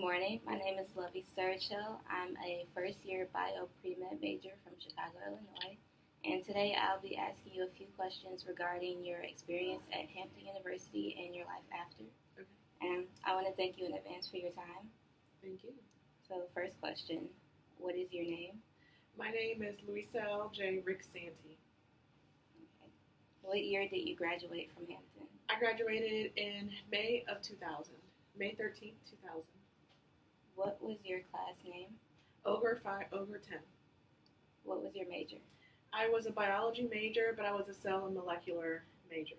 morning. My name is Lovey Sturchill. I'm a first-year bio pre-med major from Chicago, Illinois. And today I'll be asking you a few questions regarding your experience at Hampton University and your life after. Okay. And I want to thank you in advance for your time. Thank you. So first question, what is your name? My name is Louiselle J. Ricks-Santi. Okay. What year did you graduate from Hampton? I graduated in May of 2000, May 13th, 2000. What was your class name? Over 10. What was your major? I was a biology major, but I was a cell and molecular major.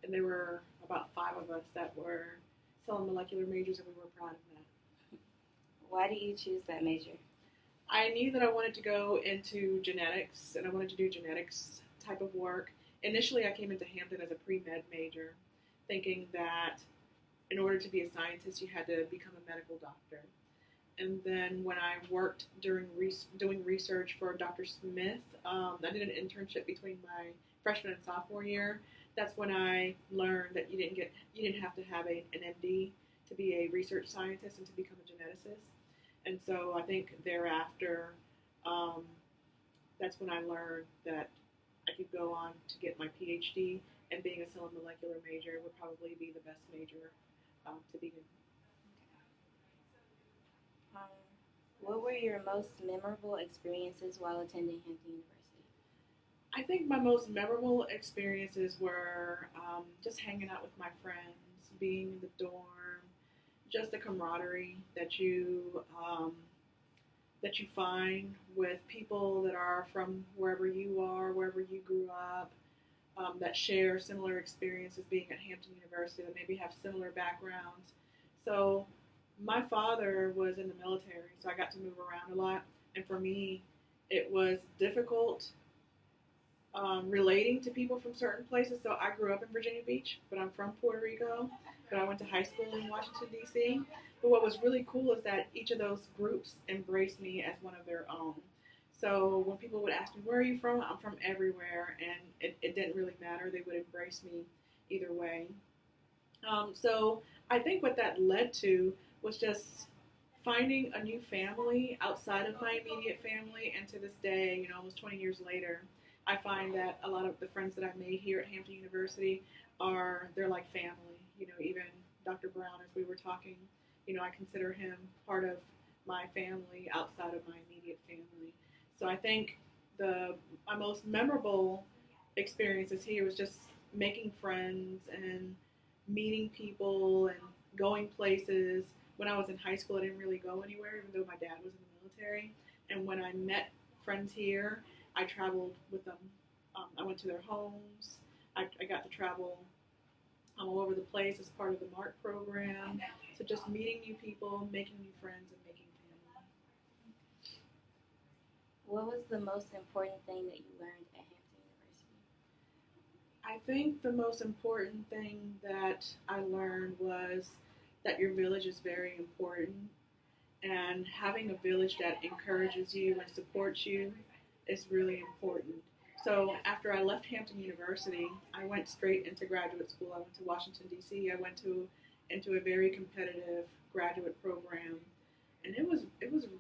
And there were about 5 of us that were cell and molecular majors, and we were proud of that. Why did you choose that major? I knew that I wanted to go into genetics, and I wanted to do genetics type of work. Initially, I came into Hampton as a pre-med major, thinking that in order to be a scientist, you had to become a medical doctor. And then when I worked doing research for Dr. Smith, I did an internship between my freshman and sophomore year. That's when I learned that you didn't have to have an MD to be a research scientist and to become a geneticist. And so I think thereafter, that's when I learned that I could go on to get my PhD, and being a cell and molecular major would probably be the best major to begin. What were your most memorable experiences while attending Hampton University? I think my most memorable experiences were just hanging out with my friends, being in the dorm, just the camaraderie that you find with people that are from wherever you are, wherever you grew up, that share similar experiences being at Hampton University, that maybe have similar backgrounds. So my father was in the military, so I got to move around a lot. And for me, it was difficult relating to people from certain places. So I grew up in Virginia Beach, but I'm from Puerto Rico. But I went to high school in Washington, D.C. But what was really cool is that each of those groups embraced me as one of their own. So when people would ask me, where are you from? I'm from everywhere. And it didn't really matter. They would embrace me either way. So I think what that led to was just finding a new family outside of my immediate family. And to this day, almost 20 years later, I find that a lot of the friends that I've made here at Hampton University they're like family. Even Dr. Brown, as we were talking, I consider him part of my family outside of my immediate family. So I think my most memorable experiences here was just making friends and meeting people and going places. When I was in high school, I didn't really go anywhere, even though my dad was in the military. And when I met friends here, I traveled with them. I went to their homes. I got to travel all over the place as part of the MARC program. So just meeting new people, making new friends, and making family. What was the most important thing that you learned at Hampton University? I think the most important thing that I learned was that your village is very important, and having a village that encourages you and supports you is really important. So after I left Hampton University, I went straight into graduate school. I went to Washington, D.C. I went into a very competitive graduate program, and it was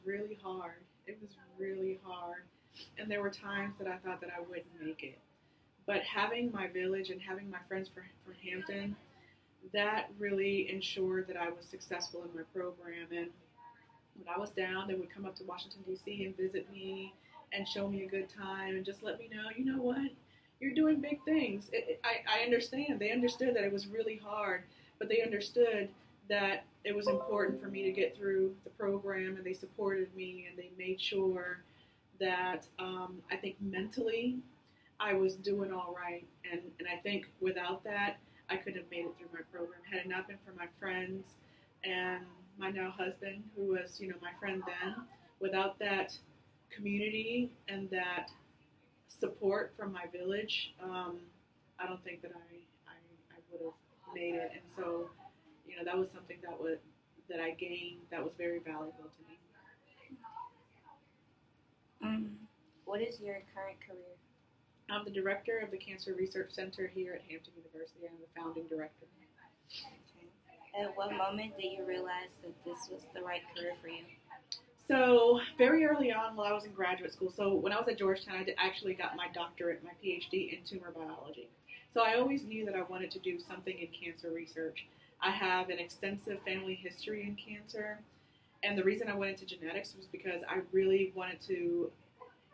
really hard. It was really hard, and there were times that I thought that I wouldn't make it. But having my village and having my friends from Hampton, that really ensured that I was successful in my program. And when I was down, they would come up to Washington, D.C. and visit me and show me a good time and just let me know, you know what, you're doing big things. I understand. They understood that it was really hard, but they understood that it was important for me to get through the program, and they supported me, and they made sure that I think mentally I was doing all right. And I think without that, I couldn't have made it through my program. Had it not been for my friends and my now husband, who was, my friend then, without that community and that support from my village, I don't think that I would have made it. And so, that was something that I gained that was very valuable to me. What is your current career? I'm the director of the Cancer Research Center here at Hampton University. I'm the founding director. Okay. At what moment did you realize that this was the right career for you? So very early on while I was in graduate school, so when I was at Georgetown, I actually got my doctorate, my PhD in tumor biology. So I always knew that I wanted to do something in cancer research. I have an extensive family history in cancer, and the reason I went into genetics was because I really wanted to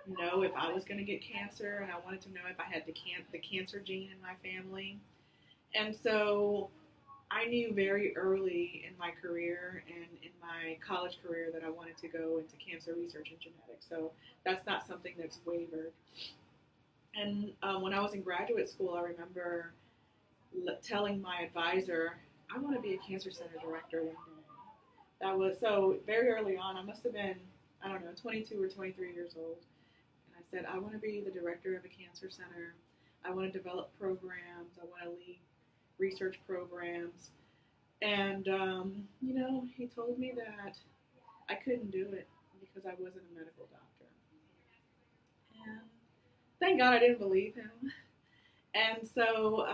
know if I was going to get cancer, and I wanted to know if I had the cancer gene in my family. And so I knew very early in my career and in my college career that I wanted to go into cancer research and genetics. So that's not something that's wavered. And when I was in graduate school, I remember telling my advisor, I want to be a cancer center director one day. That was so very early on. I must have been, I don't know, 22 or 23 years old. And I said, I want to be the director of a cancer center. I want to develop programs. I want to lead research programs. And, he told me that I couldn't do it because I wasn't a medical doctor. And thank God I didn't believe him. And so,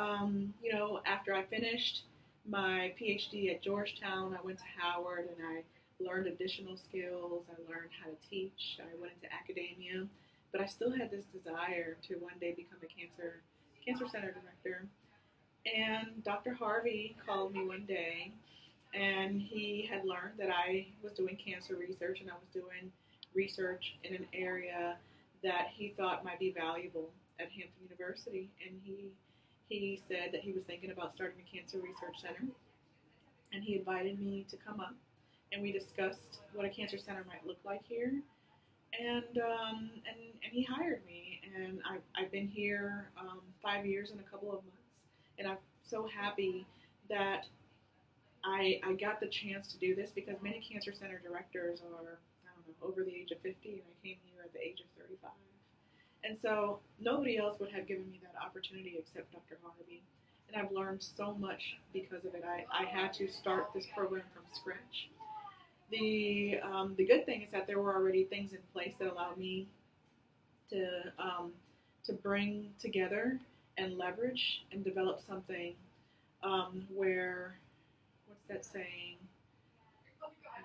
after I finished my PhD at Georgetown, I went to Howard and I learned additional skills. I learned how to teach. I went into academia. But I still had this desire to one day become a cancer center director. And Dr. Harvey called me one day, and he had learned that I was doing cancer research, and I was doing research in an area that he thought might be valuable at Hampton University. And he said that he was thinking about starting a cancer research center, and he invited me to come up, and we discussed what a cancer center might look like here. And he hired me, and I've been here 5 years and a couple of months. And I'm so happy that I got the chance to do this because many cancer center directors are, I don't know, over the age of 50, and I came here at the age of 35. And so nobody else would have given me that opportunity except Dr. Harvey. And I've learned so much because of it. I had to start this program from scratch. The good thing is that there were already things in place that allowed me to bring together and leverage and develop something where, what's that saying?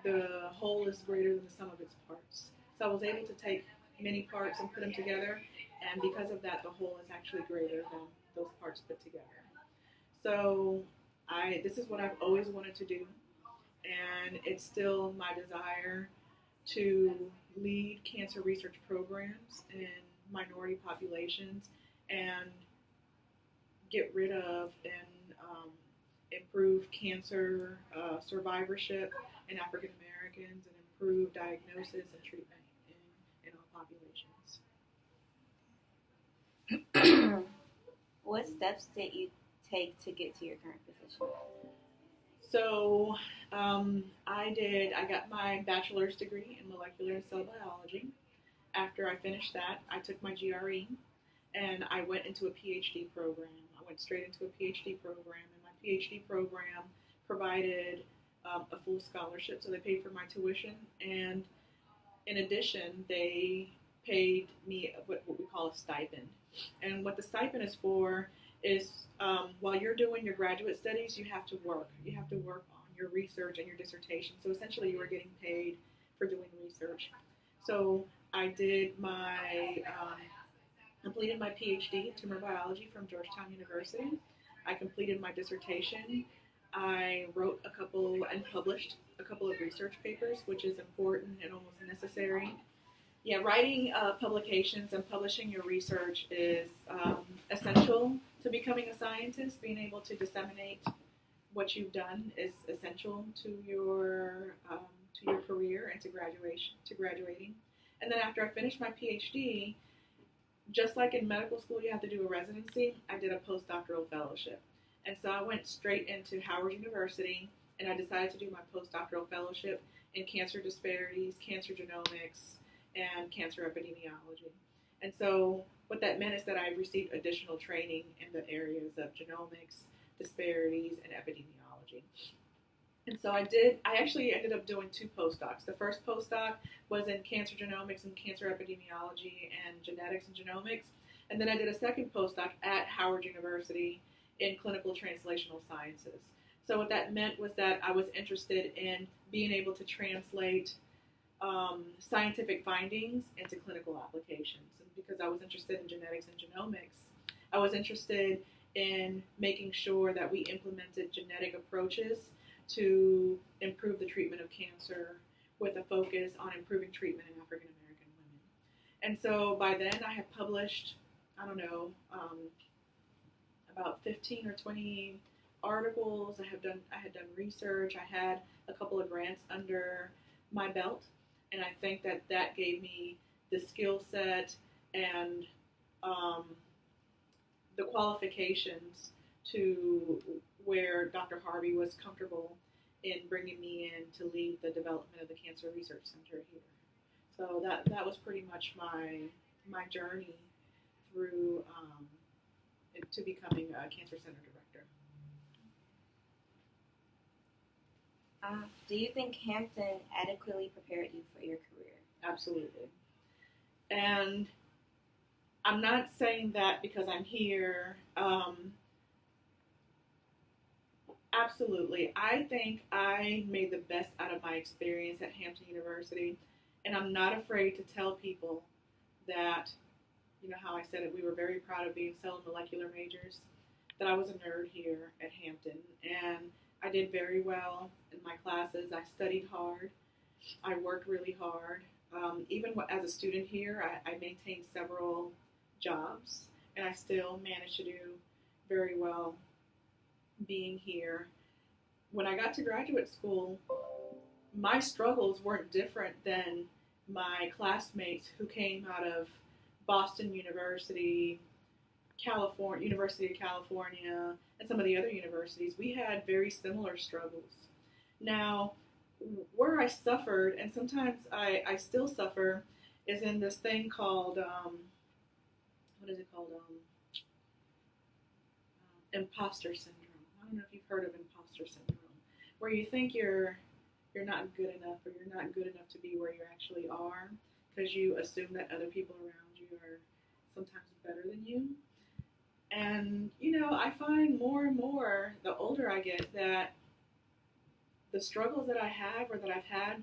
The whole is greater than the sum of its parts. So I was able to take many parts and put them together, and because of that, the whole is actually greater than those parts put together. So this is what I've always wanted to do, and it's still my desire to lead cancer research programs in minority populations and get rid of and improve cancer survivorship in African Americans and improve diagnosis and treatment in all populations. What steps did you take to get to your current position? So I got my bachelor's degree in molecular and cell biology. After I finished that, I took my GRE and I went into a PhD program. I went straight into a PhD program, and my PhD program provided a full scholarship, so they paid for my tuition, and in addition, they paid me what we call a stipend. And what the stipend is for is while you're doing your graduate studies, you have to work. You have to work on your research and your dissertation. So essentially, you are getting paid for doing research. So I did completed my PhD in tumor biology from Georgetown University. I completed my dissertation. I wrote and published a couple of research papers, which is important and almost necessary. Yeah, writing publications and publishing your research is essential to becoming a scientist. Being able to disseminate what you've done is essential to your career and to graduating. And then after I finished my PhD, just like in medical school, you have to do a residency. I did a postdoctoral fellowship. And so I went straight into Howard University, and I decided to do my postdoctoral fellowship in cancer disparities, cancer genomics, and cancer epidemiology. And so what that meant is that I received additional training in the areas of genomics, disparities, and epidemiology. And so I actually ended up doing 2 postdocs. The first postdoc was in cancer genomics and cancer epidemiology and genetics and genomics. And then I did a second postdoc at Howard University in clinical translational sciences. So what that meant was that I was interested in being able to translate scientific findings into clinical applications. And because I was interested in genetics and genomics, I was interested in making sure that we implemented genetic approaches to improve the treatment of cancer with a focus on improving treatment in African American women. And so by then I had published, I don't know, about 15 or 20 articles. I had done research. I had a couple of grants under my belt, and I think that gave me the skill set and the qualifications to where Dr. Harvey was comfortable in bringing me in to lead the development of the Cancer Research Center here. So that was pretty much my journey through to becoming a Cancer Center director. Do you think Hampton adequately prepared you for your career? Absolutely. And I'm not saying that because I'm here. Absolutely. I think I made the best out of my experience at Hampton University. And I'm not afraid to tell people that, you know how I said it, we were very proud of being cell and molecular majors, that I was a nerd here at Hampton. And I did very well in my classes. I studied hard. I worked really hard. Even as a student here, I maintained several jobs, and I still managed to do very well being here. When I got to graduate school, my struggles weren't different than my classmates who came out of Boston University, University of California, and some of the other universities. We had very similar struggles. Now, where I suffered, and sometimes I still suffer, is in this thing called, what is it called? Imposter syndrome. I don't know if you've heard of imposter syndrome, where you think you're not good enough, or you're not good enough to be where you actually are, because you assume that other people around you are sometimes better than you. And, you know, I find more and more, the older I get, that the struggles that I have or that I've had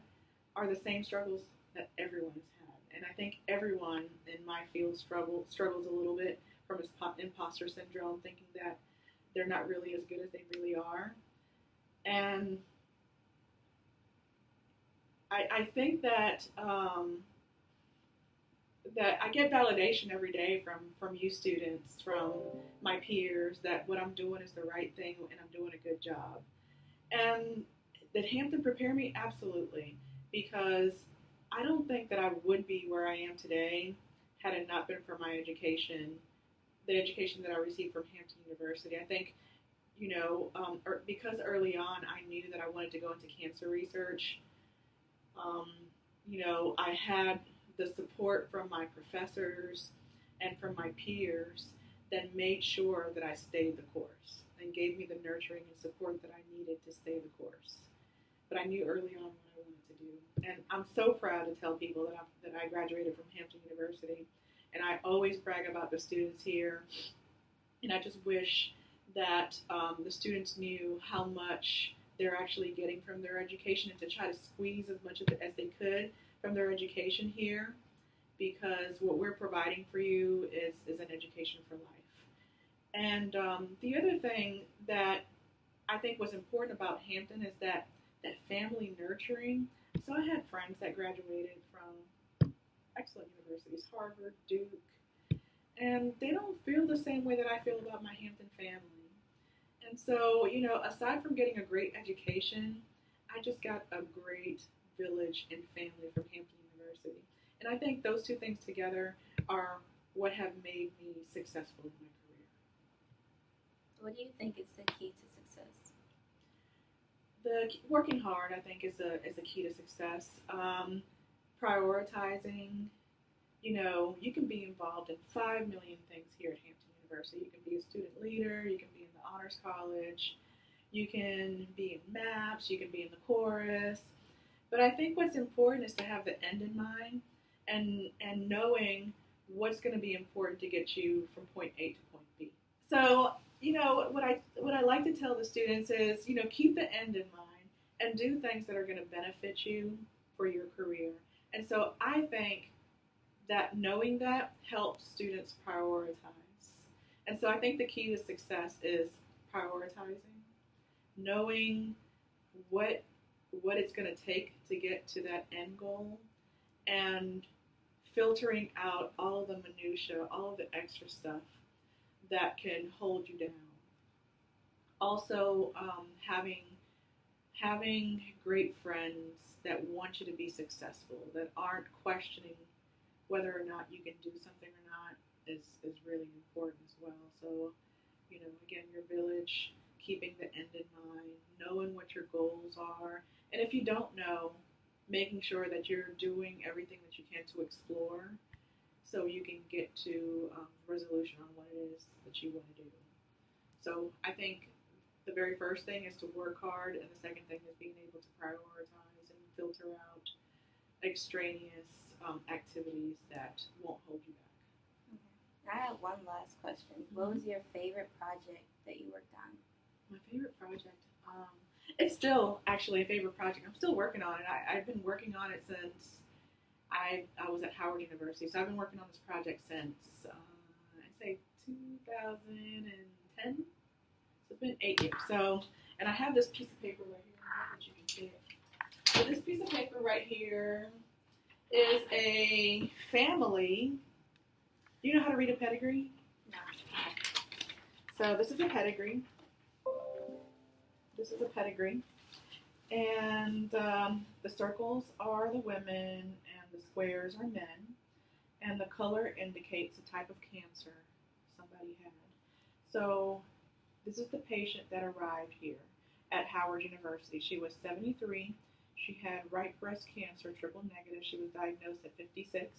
are the same struggles that everyone has had. And I think everyone in my field struggles a little bit from imposter syndrome, thinking that they're not really as good as they really are. And I think that that I get validation every day from you students, from my peers, that what I'm doing is the right thing and I'm doing a good job. And did Hampton prepare me? Absolutely. Because I don't think that I would be where I am today had it not been for my education, the education that I received from Hampton University. I think, you know, because early on I knew that I wanted to go into cancer research, you know, I had the support from my professors and from my peers that made sure that I stayed the course and gave me the nurturing and support that I needed to stay the course. But I knew early on what I wanted to do. And I'm so proud to tell people that I graduated from Hampton University. And I always brag about the students here. And I just wish that the students knew how much they're actually getting from their education, and to try to squeeze as much of it as they could from their education here, because what we're providing for you is an education for life. And the other thing that I think was important about Hampton is that family nurturing. So I had friends that graduated from excellent universities, Harvard, Duke, and they don't feel the same way that I feel about my Hampton family. And so, you know, aside from getting a great education, I just got a great village and family from Hampton University. And I think those two things together are what have made me successful in my career. What do you think is the key to success? Working hard, I think, is a key to success. Prioritizing. You know, you can be involved in 5 million things here at Hampton University. You can be a student leader. You can be in the honors college. You can be in MAPS. You can be in the chorus. But I think what's important is to have the end in mind, and knowing what's going to be important to get you from point A to point B. So, what I like to tell the students is, keep the end in mind and do things that are going to benefit you for your career. And so I think that knowing that helps students prioritize. And so I think the key to success is prioritizing, knowing what it's going to take to get to that end goal, and filtering out all of the minutia, all of the extra stuff that can hold you down. Also, having great friends that want you to be successful, that aren't questioning whether or not you can do something or not, is really important as well. So, again, your village, keeping the end in mind, knowing what your goals are, and if you don't know, making sure that you're doing everything that you can to explore so you can get to resolution on what it is that you want to do. So I think the very first thing is to work hard, and the second thing is being able to prioritize and filter out extraneous activities that won't hold you back. Okay. I have one last question. What was your favorite project that you worked on? My favorite project? It's still actually a favorite project. I'm still working on it. I've been working on it since I was at Howard University. So I've been working on this project since, I'd say 2010. So it's been 8 years. So, and I have this piece of paper right here. I don't know if you can see it. So this piece of paper right here is a family. Do you know how to read a pedigree? No. So this is a pedigree. This is a pedigree. And the circles are the women and the squares are men. And the color indicates the type of cancer somebody had. So this is the patient that arrived here at Howard University. She was 73. She had right breast cancer, triple negative. She was diagnosed at 56.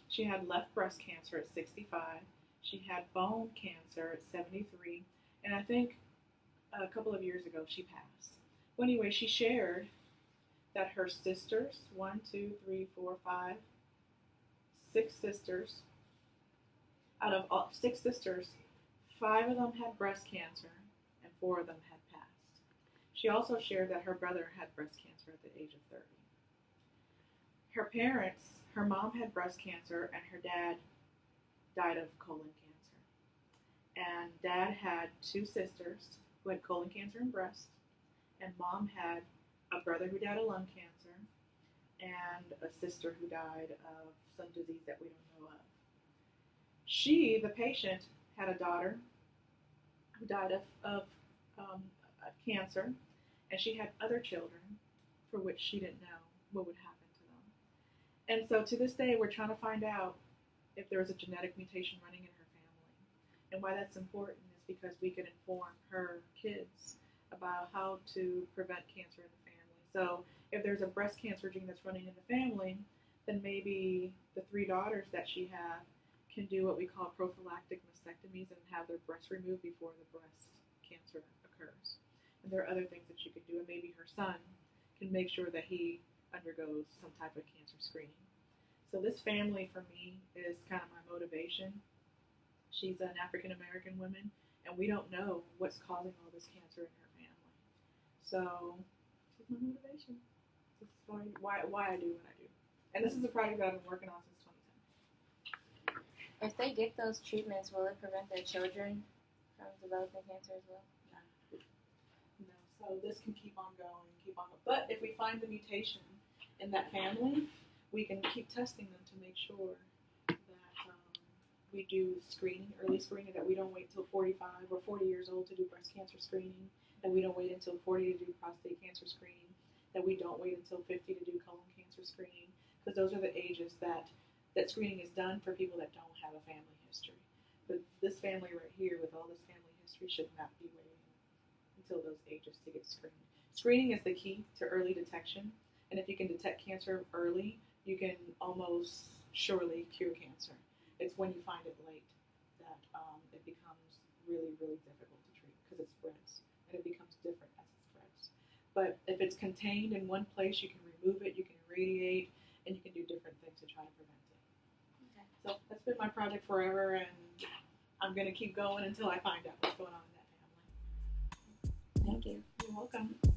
She had left breast cancer at 65. She had bone cancer at 73. And I think a couple of years ago she passed. Well, anyway, she shared that her sisters, 1, 2, 3, 4, 5, 6 sisters, out of all 6 sisters, 5 of them had breast cancer and 4 of them had passed. She also shared that her brother had breast cancer at the age of 30. Her parents, her mom had breast cancer and her dad died of colon cancer. And dad had 2 sisters who had colon cancer and breast, and mom had a brother who died of lung cancer and a sister who died of some disease that we don't know of. She, the patient, had a daughter who died of cancer, and she had other children for which she didn't know what would happen to them. And so to this day, we're trying to find out if there was a genetic mutation running in her family. And why that's important is because we can inform her kids about how to prevent cancer in the family. So if there's a breast cancer gene that's running in the family, then maybe the 3 daughters that she had can do what we call prophylactic mastectomies and have their breasts removed before the breast cancer occurs. And there are other things that she could do, and maybe her son can make sure that he undergoes some type of cancer screening. So this family for me is kind of my motivation. She's an African American woman, and we don't know what's causing all this cancer in her family. So she's my motivation. This is why I do what I do. And this is a project that I've been working on since 2010. If they get those treatments, will it prevent their children from developing cancer as well? No. So this can keep on going. But if we find the mutation in that family, we can keep testing them to make sure that we do screening, early screening, that we don't wait till 45 or 40 years old to do breast cancer screening, that we don't wait until 40 to do prostate cancer screening, that we don't wait until 50 to do colon cancer screening, because those are the ages that screening is done for people that don't have a family history. But this family right here with all this family history should not be waiting until those ages to get screened. Screening is the key to early detection, and if you can detect cancer early, you can almost surely cure cancer. It's when you find it late that it becomes really, really difficult to treat because it spreads, and it becomes different as it spreads. But if it's contained in one place, you can remove it, you can irradiate, and you can do different things to try to prevent it. Okay. So that's been my project forever, and I'm going to keep going until I find out what's going on in that Thank you. You're welcome.